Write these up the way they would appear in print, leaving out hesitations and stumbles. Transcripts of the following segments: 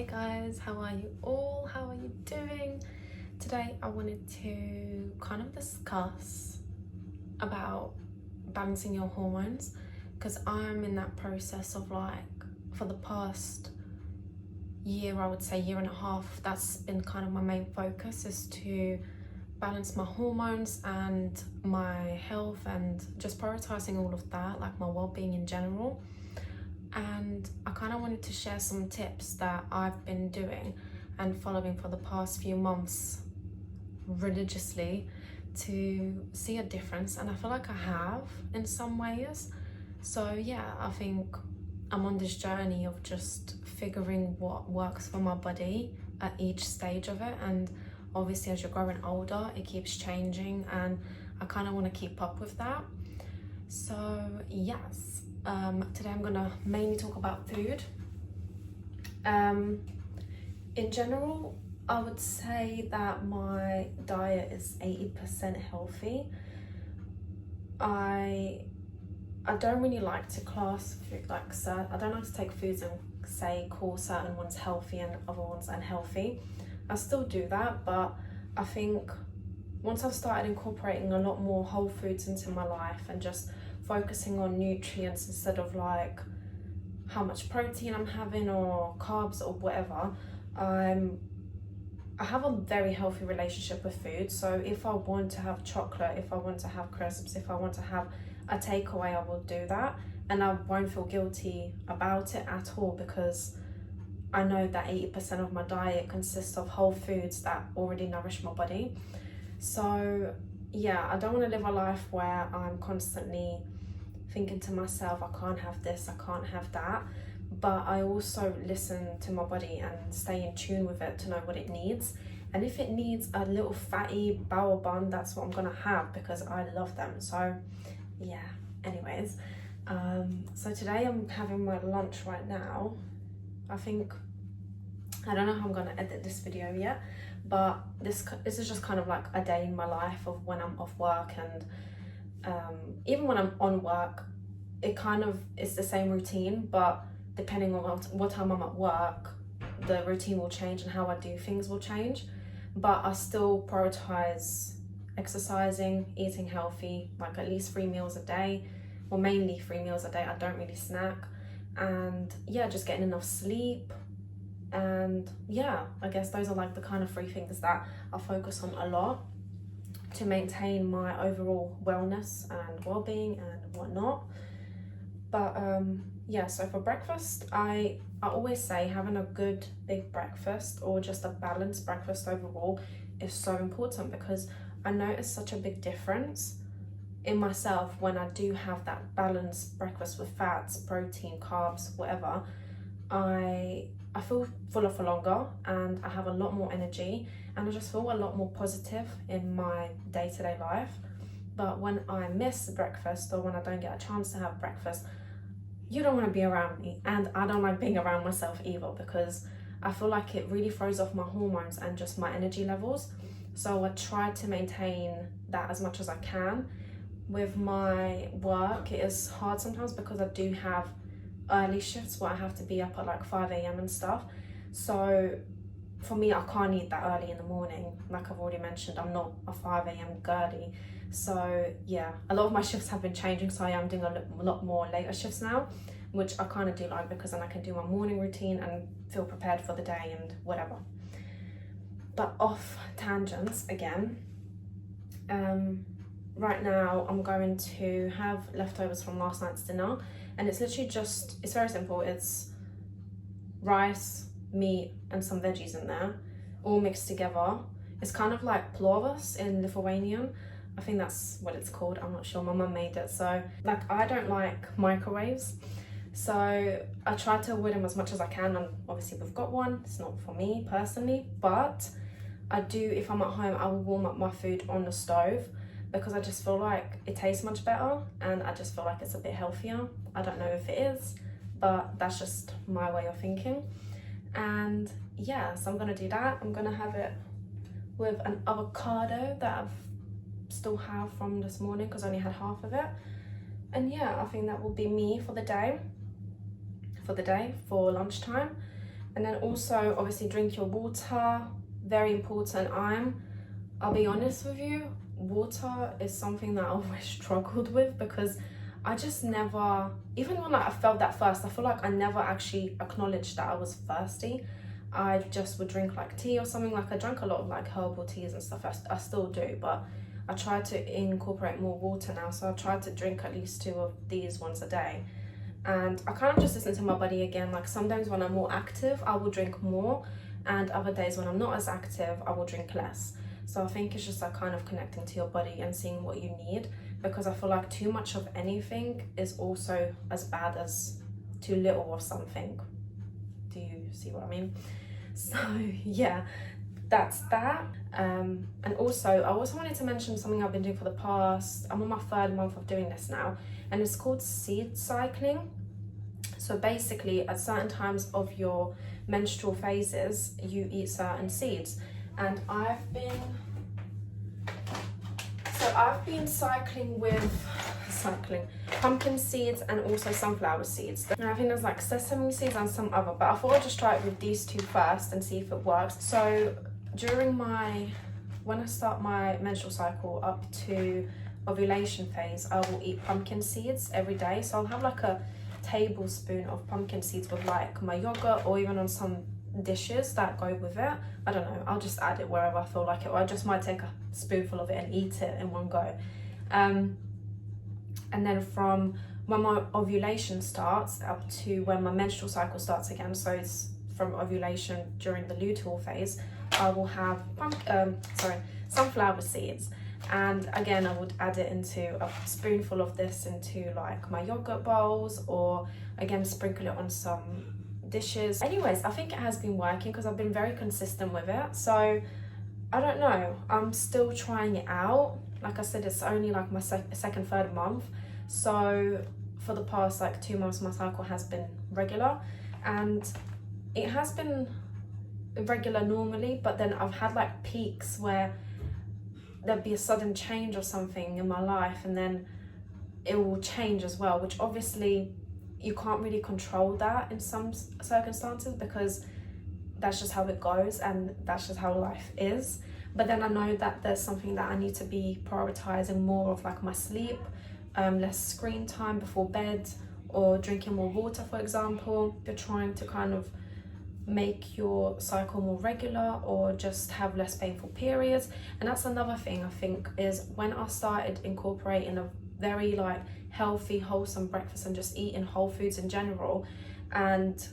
Hey guys, how are you all? How are you doing? Today I wanted to kind of discuss about balancing your hormones, because I'm in that process of, like, for the past year, I would say year and a half, that's been kind of my main focus, is to balance my hormones and my health and just prioritizing all of that, like my well-being in general. And I kind of wanted to share some tips that I've been doing and following for the past few months religiously to see a difference, and I feel like I have in some ways. So yeah, I think I'm on this journey of just figuring what works for my body at each stage of it, and obviously as you're growing older it keeps changing, and I kind of want to keep up with that. So yes, today I'm gonna mainly talk about food. In general, I would say that my diet is 80% healthy. I don't really like to class food, like, I don't like to take foods and say call certain ones healthy and other ones unhealthy. I still do that, but I think once I've started incorporating a lot more whole foods into my life and just focusing on nutrients instead of like how much protein I'm having or carbs or whatever, I have a very healthy relationship with food. So if I want to have chocolate, if I want to have crisps, if I want to have a takeaway, I will do that, and I won't feel guilty about it at all, because I know that 80% of my diet consists of whole foods that already nourish my body. So yeah, I don't want to live a life where I'm constantly thinking to myself, I can't have this, I can't have that. But I also listen to my body and stay in tune with it to know what it needs. And if it needs a little fatty bao bun, that's what I'm gonna have, because I love them. So yeah, anyways, so today I'm having my lunch right now. I don't know how I'm gonna edit this video yet, but this is just kind of like a day in my life of when I'm off work, and even when I'm on work, it's the same routine, but depending on what time I'm at work, the routine will change and how I do things will change. But I still prioritize exercising, eating healthy, like at least 3 meals a day, or mainly 3 meals a day. I don't really snack, and yeah, just getting enough sleep. And yeah, I guess those are like the kind of 3 things that I focus on a lot to maintain my overall wellness and well-being and whatnot. But yeah, so for breakfast, I always say having a good big breakfast, or just a balanced breakfast overall, is so important, because I notice such a big difference in myself when I do have that balanced breakfast with fats, protein, carbs, whatever. I feel fuller for longer, and I have a lot more energy, and I just feel a lot more positive in my day-to-day life. But when I miss breakfast, or when I don't get a chance to have breakfast, you don't want to be around me, and I don't like being around myself either, because I feel like it really throws off my hormones and just my energy levels. So I try to maintain that as much as I can. With my work, it is hard sometimes because I do have early shifts where I have to be up at like 5 a.m. and stuff. So for me, I can't eat that early in the morning. Like I've already mentioned, I'm not a 5 a.m. girly. So yeah, a lot of my shifts have been changing, so I am doing a lot more later shifts now, which I kind of do like, because then I can do my morning routine and feel prepared for the day and whatever. But off tangents again, right now I'm going to have leftovers from last night's dinner, and it's literally it's very simple. It's rice, meat, and some veggies in there, all mixed together. It's kind of like plovas in Lithuanian. I think that's what it's called. I'm not sure. My mum made it. So like, I don't like microwaves, so I try to avoid them as much as I can. And obviously we've got one. It's not for me personally, but I do, if I'm at home, I will warm up my food on the stove, because I just feel like it tastes much better, and I just feel like it's a bit healthier. I don't know if it is, but that's just my way of thinking. And yeah, so I'm gonna do that. I'm gonna have it with an avocado that I've still have from this morning, because I only had half of it. And yeah, I think that will be me for the day for lunchtime. And then also obviously drink your water, very important. I'll be honest with you, water is something that I always struggled with, because I just never, even when I felt that thirst, I feel like I never actually acknowledged that I was thirsty. I just would drink like tea or something. Like I drank a lot of like herbal teas and stuff. I still do, but I try to incorporate more water now. So I try to drink at least 2 of these once a day. And I kind of just listen to my body again. Like sometimes when I'm more active, I will drink more, and other days when I'm not as active, I will drink less. So I think it's just like kind of connecting to your body and seeing what you need, because I feel like too much of anything is also as bad as too little of something. Do you see what I mean? So yeah, that's that. And also I also wanted to mention something I've been doing for the past, I'm on my 3rd month of doing this now, and it's called seed cycling. So basically at certain times of your menstrual phases, you eat certain seeds. And I've been cycling with pumpkin seeds and also sunflower seeds. And I think there's like sesame seeds and some other, but I thought I'd just try it with these 2 first and see if it works. So when I start my menstrual cycle up to ovulation phase, I will eat pumpkin seeds every day. So I'll have like a tablespoon of pumpkin seeds with like my yogurt, or even on some dishes that go with it. I don't know, I'll just add it wherever I feel like it, or I just might take a spoonful of it and eat it in one go. And then from when my ovulation starts up to when my menstrual cycle starts again, so it's from ovulation during the luteal phase, I will have sunflower seeds. And again, I would add it into a spoonful of this into like my yogurt bowls, or again sprinkle it on some dishes. Anyways, I think it has been working because I've been very consistent with it. So I don't know, I'm still trying it out. Like I said, it's only like my second, 3rd month. So for the past like 2 months, my cycle has been regular, and it has been regular normally, but then I've had like peaks where there'd be a sudden change or something in my life, and then it will change as well, which obviously you can't really control that in some circumstances, because that's just how it goes and that's just how life is. But then I know that there's something that I need to be prioritizing more of, like my sleep, less screen time before bed, or drinking more water, for example. You're trying to kind of make your cycle more regular, or just have less painful periods. And that's another thing I think, is when I started incorporating a very like healthy, wholesome breakfast and just eating whole foods in general, and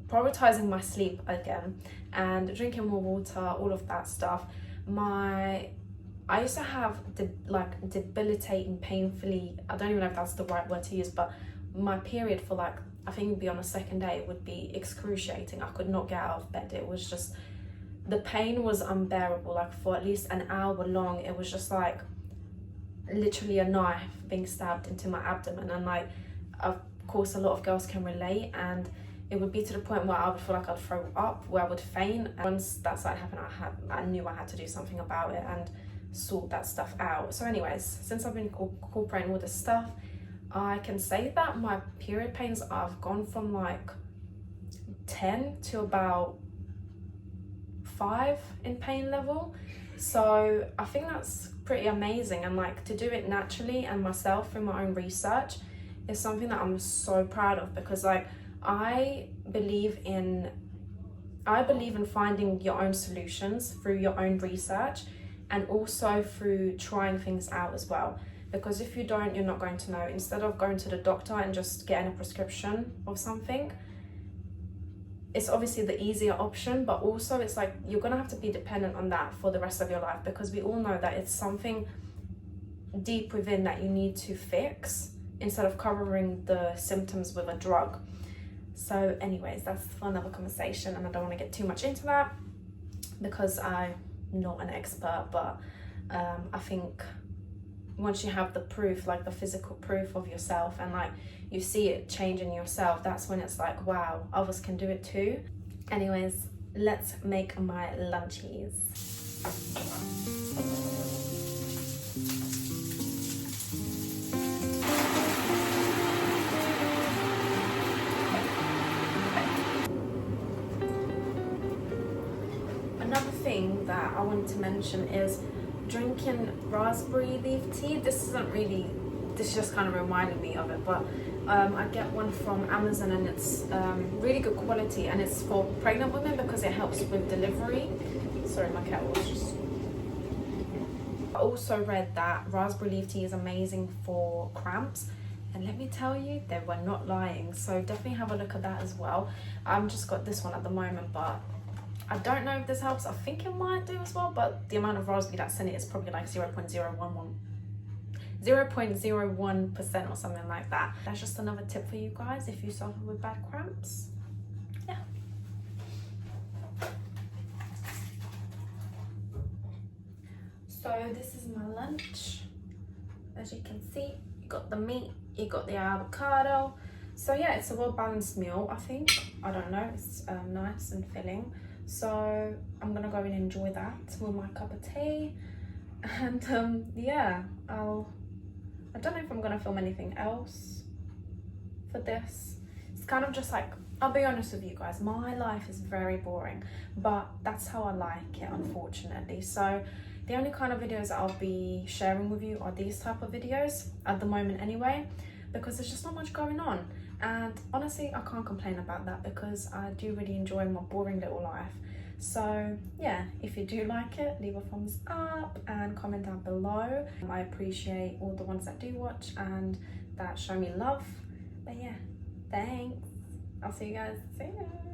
prioritizing my sleep again and drinking more water, all of that stuff, I used to have debilitating, painfully, I don't even know if that's the right word to use, but my period for like, I think it'd be on a 2nd day, it would be excruciating. I could not get out of bed. It was just, the pain was unbearable. Like for at least an hour long, it was just like literally a knife being stabbed into my abdomen. And like, of course, a lot of girls can relate, and it would be to the point where I would feel like I'd throw up, where I would faint. And once that started happening, I knew I had to do something about it and sort that stuff out. So anyways, since I've been incorporating all this stuff, I can say that my period pains, I've gone from like 10 to about 5 in pain level. So I think that's pretty amazing, and like to do it naturally and myself through my own research is something that I'm so proud of, because like I believe in finding your own solutions through your own research, and also through trying things out as well. Because if you don't, you're not going to know. Instead of going to the doctor and just getting a prescription of something, it's obviously the easier option, but also it's like you're gonna have to be dependent on that for the rest of your life, because we all know that it's something deep within that you need to fix, instead of covering the symptoms with a drug. So anyways, that's for another conversation, and I don't want to get too much into that because I'm not an expert, but I think once you have the proof, like the physical proof of yourself, and like you see it change in yourself, that's when it's like, wow, others can do it too. Anyways, let's make my lunchies. that I wanted to mention is drinking raspberry leaf tea. This just kind of reminded me of it, but I get one from Amazon, and it's really good quality, and it's for pregnant women because it helps with delivery. Sorry, my cat was just... I also read that raspberry leaf tea is amazing for cramps, and let me tell you, they were not lying. So definitely have a look at that as well. I've just got this one at the moment, but I don't know if this helps. I think it might do as well, but the amount of raspberry that's in it is probably like 0.01% or something like that. That's just another tip for you guys if you suffer with bad cramps. Yeah. So this is my lunch. As you can see, you got the meat, you got the avocado. So yeah, it's a well-balanced meal, I think. I don't know, it's nice and filling. So I'm gonna go and enjoy that with my cup of tea. And yeah, I don't know if I'm gonna film anything else for this. It's kind of just like, I'll be honest with you guys, my life is very boring, but that's how I like it, unfortunately. So the only kind of videos that I'll be sharing with you are these type of videos at the moment anyway, because there's just not much going on. And honestly, I can't complain about that because I do really enjoy my boring little life. So yeah, if you do like it, leave a thumbs up and comment down below. I appreciate all the ones that do watch and that show me love. But yeah, thanks. I'll see you guys soon.